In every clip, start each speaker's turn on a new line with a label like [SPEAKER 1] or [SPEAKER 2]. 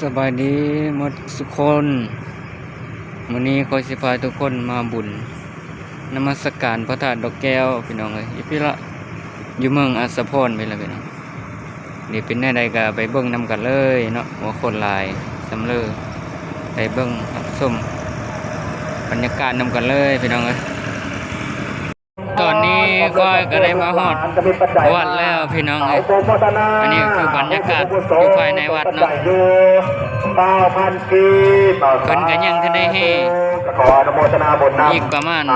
[SPEAKER 1] สบายดีหมดทุกคนมื้อนี้ขอสิพาทุกคนมาบุญนมัสการพระธาตุดอกแก้วพี่น้องเอ้ยอีพี่ละอยู่เมืองอัสสะพรไปแล้วพี่น้องนี่เป็นแน่ใดก็ไปเบิ่งนำกันเลยเนาะว่าคนหลายสำเร็จไปเบิ่งรับชมบรรยากาศนำกันเลยพี่น้องเอ้ยตอนนี้ก็ได้มาฮอดวัดแล้วพี่น้องเอ้ยอันนี้คือบรรยากาศอยู่ภายในวัดเนาะเพิ่นก็ยังทันได้เฮอีกประมาณ30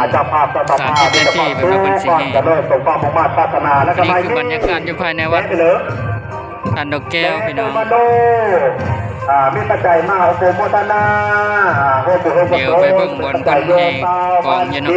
[SPEAKER 1] นาทีเป็นว่าเพิ่นสิเฮอันนี้คือบรรยากาศอยู่ภายในวัดท่านดอกแก้วพี่น้อง
[SPEAKER 2] มีปัจจัยมาโอโปโมตนา
[SPEAKER 1] เดี๋ยวไปเบิ่งบนเพิ่นเฮกองอยู่เนาะ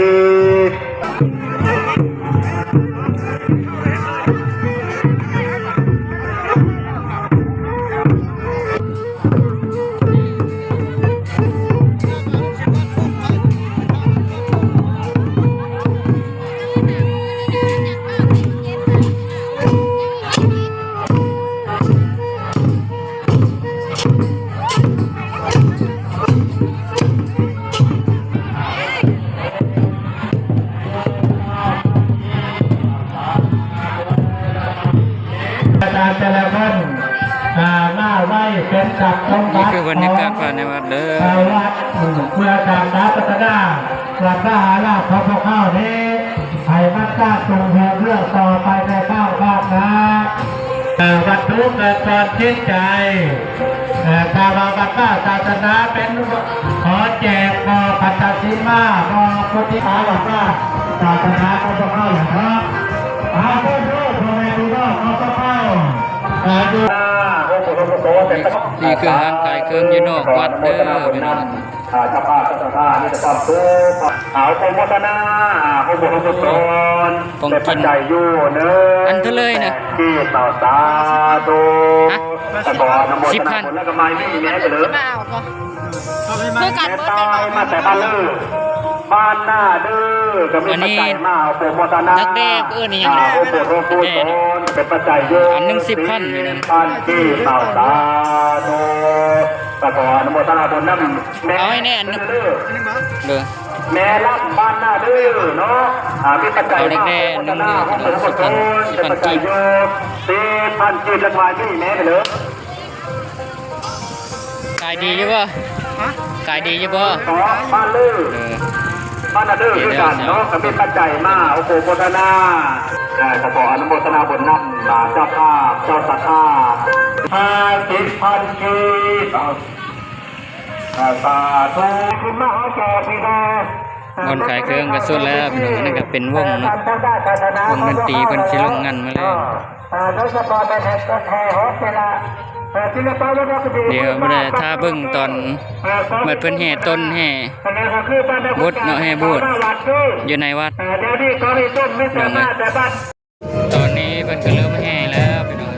[SPEAKER 2] แต่ละท่านหน้าไหวเป็นจับต้องวัด
[SPEAKER 1] นี่คือบรรยากาศภายในวัดเด้อ
[SPEAKER 2] วัดเมื่อจากน้ำพัฒนาหลักทหารราชพอเข้านี้ให้มันกล้าจงเรื่องเรื่องต่อไปในข้าวภาคนะวัตถุเกิดก่อนคิดใจกาลาวัตตาศาสนาเป็นขอแจกขอปัจจสิมาขอพุทธิภาวัตตาศาสนาพอเข้าอย่างนั้นอาบุญรู้พ่อแม่รู้ว่าพอเข้า
[SPEAKER 1] นี่คือร้านขายเครื่องอยู่นอกวัดเด้อพี่น้อง
[SPEAKER 2] จะพาจะพานี่จะความสุขเอาโคมตนาโคมบุตรเป็นปัจจัยอยู่เนื้อ
[SPEAKER 1] อันเท่าเลยนะ
[SPEAKER 2] ที่ต่อตาดู10,000แล้วก็ไม่มีแม้จะเลย
[SPEAKER 3] คือการเปิดเป็น
[SPEAKER 2] มาแต่บ้านเลยบ้านหน้าเด้อก็มีปัจจัยมาโคมตนา
[SPEAKER 1] นักเด็กนี่ยัง
[SPEAKER 2] เป็นปัจจัยอยู่
[SPEAKER 1] อันนึง10,000พี่น้อง
[SPEAKER 2] ท่านที่ต่อตาดูตะกอนโมตนาบนน้ำ
[SPEAKER 1] เอาให้แน่อันนึงเด้อ
[SPEAKER 2] แม่รับบ้านหน้าดื้อเนาะมีปัจจัย
[SPEAKER 1] เอาแน่ๆนึงเด้อพี่น้อง10,000กีบ
[SPEAKER 2] 10,000กีบราคาที่แม่ไปเลย
[SPEAKER 1] ขายดีอยู่บ่ขายดีอยู่บ่
[SPEAKER 2] บ้านลือบ้านดื้อคือกันเนาะก็มีปัจจัยมาโอ้โหโมทนาขออนุโมทนาบนน้ำเจ้าภาพเจ้าสัทธา50,000กีบสาธุคุณมหาแก่พี่น้อง
[SPEAKER 1] คนขายเครื่องก็สุดแล้วพี่น้องนั่นก็เป็นวงเนาะวงดนตรีเพิ่นสิลงงานมาเลยเดี๋ยวบ่ได้ถ้าเบิ่งตอนเมื่อเพิ่นแห่ต้นแห่บุตรเนาะแห่บุตรอยู่ในวัดตอนนี้เพิ่นก็เริ่มแห่แล้วพี่น้อง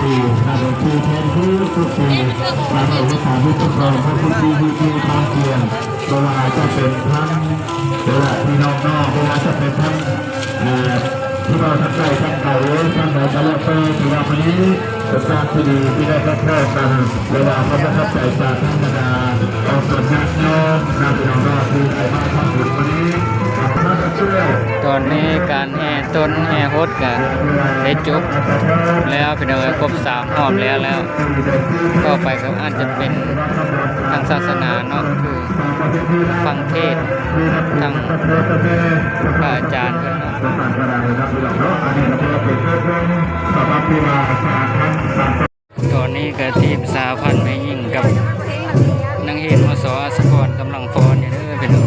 [SPEAKER 2] ปีนาโดปีแทนที่ทุกปีนาโดวิสาวิทุกคนพระพุทธที่ทางเทียนเวลาจะเป็นทั้งเวลาที่น้องเวลาจะเป็นทั้งที่เราทั้งใจทั้งเก่าทั้งไหนก็แล้วแต่ที่เราวันนี้เป็นการที่ดีที่ได้รับกันเวลาเขาจะเข้าใจจากธรรมดาเอาส่วนยักษ์โยมนำไปน้องที่ไอ้บ้านทำบุญวันนี้
[SPEAKER 1] ตอนนี้การแห่ต้นแห่ฮดกันได้จบแล้วพี่น้องครบ3 รอบแล้วก็ไปก็อาจจะเป็นทางศาสนาเนาะคือฟังเทศน์ทางพระอาจารย์เพิ่นเนาะตอนนี้ก็ทีมสาพันธ์แม่ยิ่งกับนางเอกมส.อัศพรกำลังฟ้อนอยู่เด้อพี่น้อง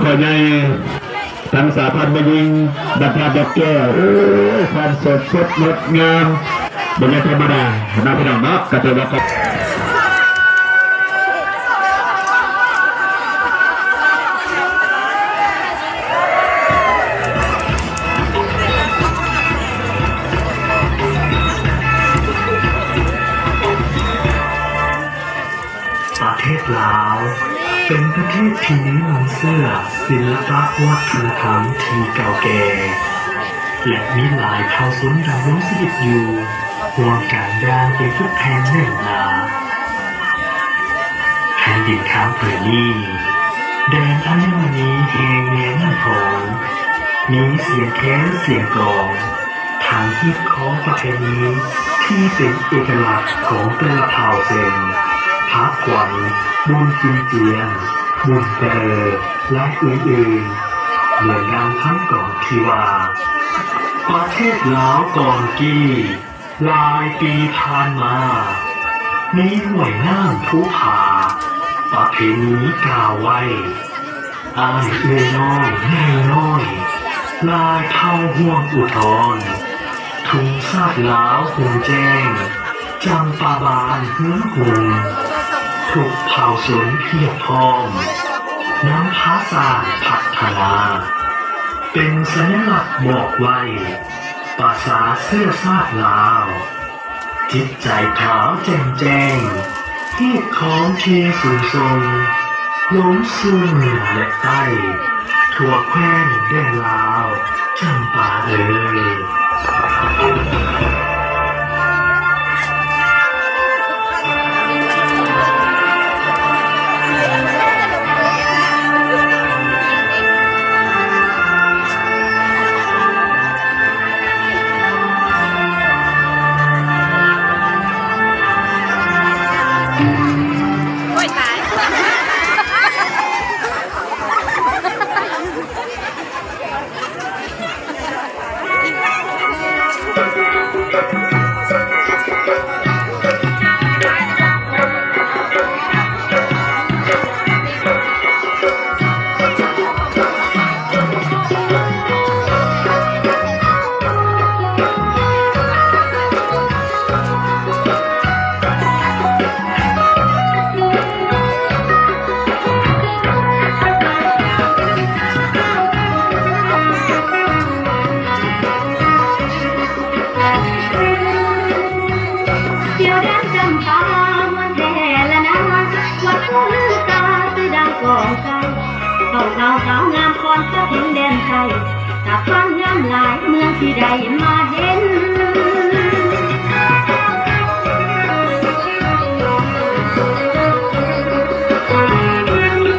[SPEAKER 2] ขอใหญ่ทั้งสาพันธ์มายิงดับพาดับแก้วโอ้ยความสดงดงามบรรยากาศธรรมดาน้าพี่น้องเนาะกระเทยวัดครับ
[SPEAKER 4] ประเทศลาวเป็นประเทศที่มีนำเสื้อศิลปะวัฒนธรรมที่เก่าแก่และมีหลายเผ่าชนดำรงชีวิตอยู่ห่วงการย่างเป็นทุกแผ่นแน่นหนาแผ่นดินข้ามเปลือกนี้แดนอัญมณีแห่งแหนทองมีเสียงแค้นเสียงกลองทางฮิตของประเพณีที่เป็นเอกลักษณ์ของแต่ละเผ่าเซนพักขวัญบุญจินเจียนบุญเตอและอื่นๆเหมือนดังทั้งก่อนที่ว่าประเทศลาวก่อนกี้หลายปีผ่านมามีห่วยน้ำผู้ผาประเพณีกล่าวไว้อายเอื้อน้อยแน่น้อยลายเท่าห่วงอุทธรทุ่งซาดลาวหงแจ้งจำปาบานเฮือหุงถูกเผาสนเพียบพร้อมน้ำพาสาพัฒนาเป็นสัญลักษณ์บอกไว้ภาษาเสื้อซาดลาวจิตใจขาวแจ่มแจ้งที่ของเทสูงทรงล้มสู่เหนือและใต้ทั่วแคว้นแดนลาวจำปาเอ่ย
[SPEAKER 5] นไทยถ้าความงามหลายเมืองที่ใดมาเห็น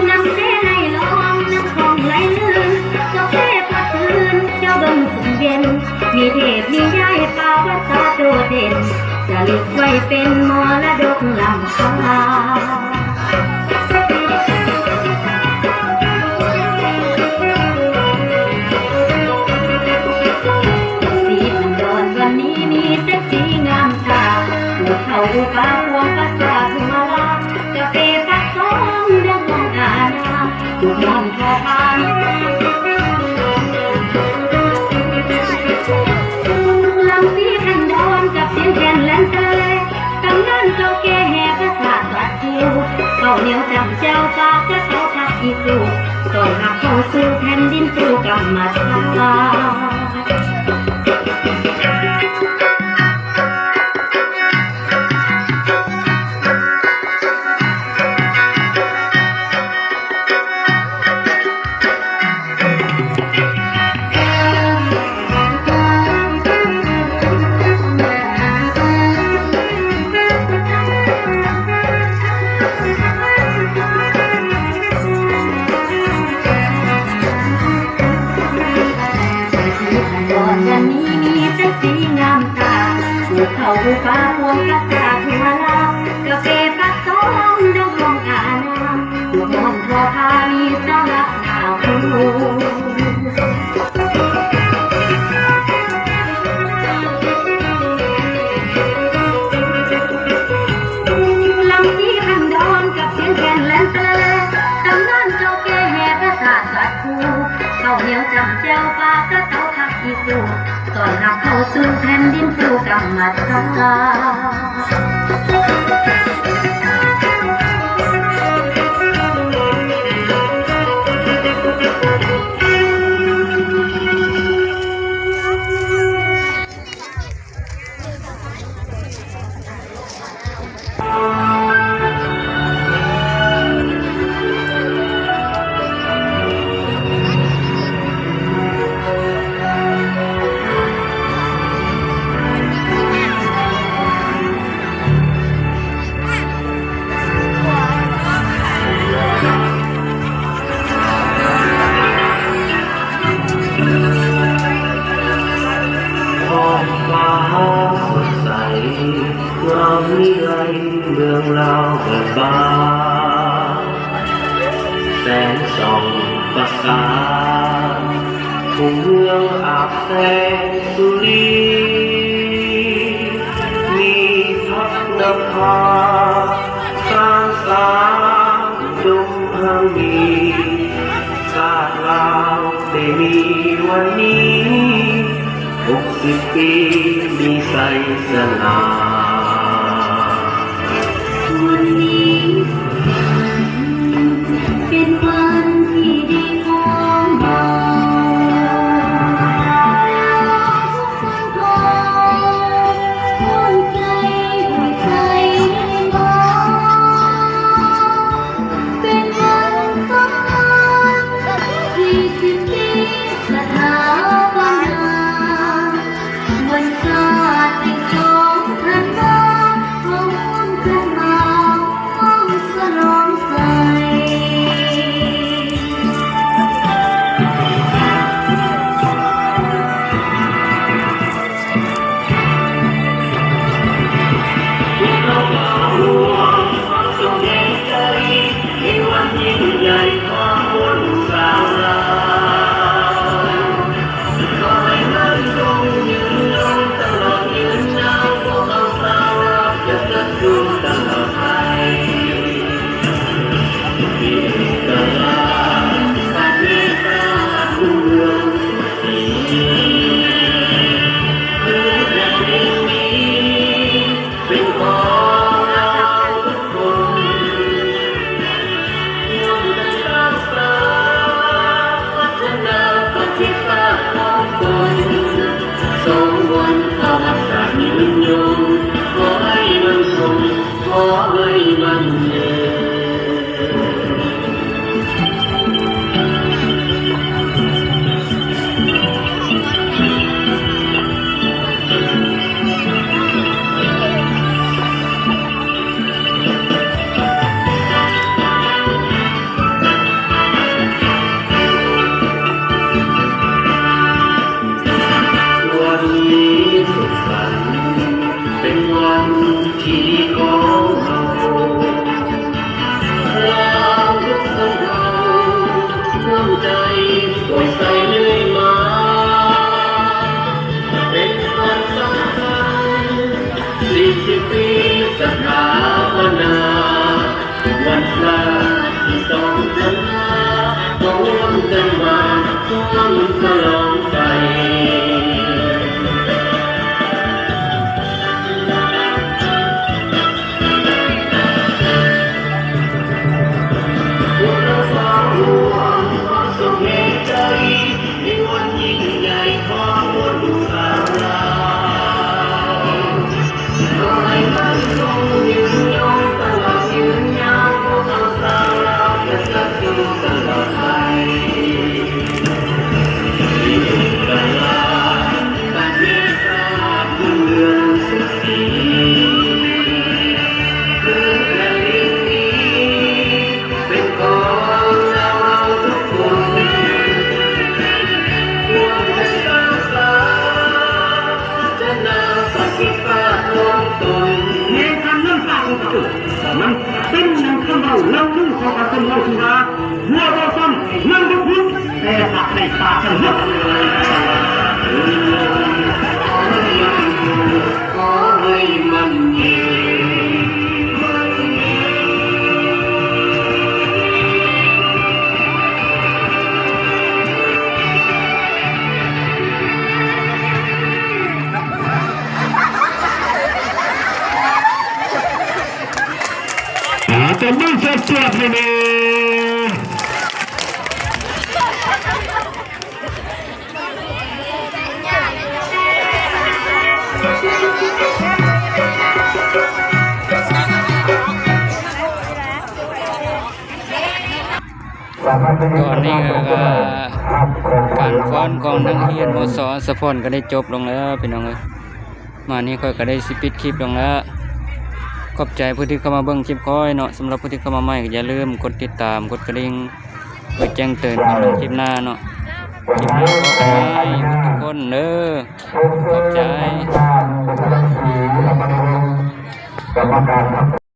[SPEAKER 5] น้ำเสไหลล้อมน้ำคลองไหลลื่นเจ้าเทพพัดพื้นเจ้าดงสุขเย็นมีเทพมียายป่าวัดสาโดดเด่นจะลึกไว้เป็นมรดกล้ำค่าวันนี้มีแสงสีงามตาภูเขาภูป่าพวงภาษาทุมาลากาแฟปักสองเรื่องของอาณาทุกมอนพอพานลำสีพันดอนกับเสียงแคนแลนเตอร์ตำนานเก่าแก่แห่ภาษาบัดคิวเขาเหนียวจำเจ้าปากและเขาทักอีสูต้อนรับเข้าสู่แผ่นดินสู่กรรมฐานวันนี้มีแสงสีงามตาภูเขาภูป่าพวงภาษาทุมาลากาแฟปักสองเรื่องของอาณาทุกมอนพอพามีสาระหนาวลำสีพันดอนกับเสียงแคนแลนเตอร์ตำนานเก่าแก่แห่ภาษาบัดคูเขาเหนียวจำเจ้าปากและเขาทักอีสูต้อนรับเข้าสู่แผ่นดินสู่กรรมฐ
[SPEAKER 4] งามวิไลเมืองลาวเบิกบานแสงส่องประกายทุ่งเมืองอาบแสงสุรีมีพักนภาสร้างสารดงหังมีชาติลาวได้มีวันนี้60 ปีมีไสสนา
[SPEAKER 5] วันนี้เป็นวันที่ดีของเราทุกคนคนใจหัวใจมองเป็นวันสำคัญ40 ปีสถาปนาวันชาติ2 ธันวาคมขึ้นมา
[SPEAKER 4] สลองใจบุญสร้างหลวงขอทรงเมตใจในวันยิ่งใหญ่ของวันดุสาราขอให้มันคงยืนยงตลอดยืนยาวพวกเราสาวเราจะสักอยู่ตลอดไปที่กาลาการเมตตาบุญเรืองสุขสีคือแผ่นดินนี้เป็นของเราทุกคนร่วมกันสร้างสรรค์จะนำปฏิบัติลงตนในการนั่งสร้างองค์ประจุมันเป็นนั่งคำเราเล่าลุ่งของการเป็นเราสุราหัวเราซ้ำนั่งดุพุ่งแต่ตักในตากันหมดขอให้มันดีจะไม่เสียเปรียบเลย
[SPEAKER 1] ตอนนี้ก็การฟ้อนของนักเรียนมศ.สะพอนก็ได้จบลงแล้วพี่น้องเอ้ยมานี่ค่อยก็ได้สิปิดคลิปลงแล้วขอบใจผู้ที่เข้ามาเบิ่งคลิปค่อยเนาะสำหรับผู้ที่เข้ามาใหม่ก็อย่าลืมกดติดตามกดกระดิ่งเพื่อแจ้งเตือนความลงคลิปหน้าเนาะคลิปหน้าขอให้ทุกคนเด้อขอบใจ
[SPEAKER 2] กรรมการครับ